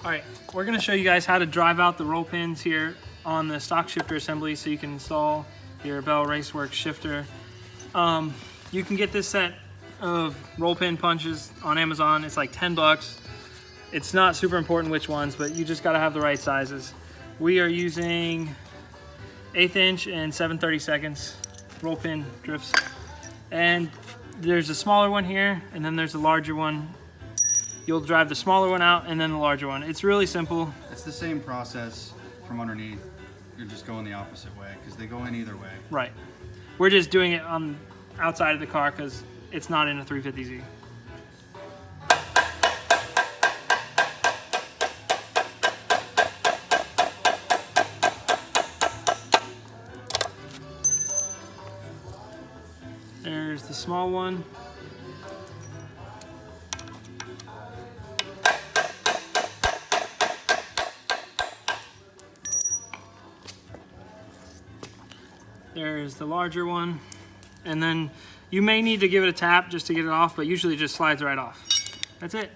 All right, we're gonna show you guys how to drive out the roll pins here on the stock shifter assembly so you can install your Bell Raceworks shifter. You can get this set of roll pin punches on Amazon. It's like 10 bucks. It's not super important which ones, but you just gotta have the right sizes. We are using 1/8 inch and 7/32 roll pin drifts. And there's a smaller one here, and then there's a larger one. You'll drive the smaller one out and then the larger one. It's really simple. It's the same process from underneath. You're just going the opposite way because they go in either way. Right. We're just doing it on outside of the car because it's not in a 350Z. There's the small one. There's the larger one. And then you may need to give it a tap just to get it off, but usually it just slides right off. That's it.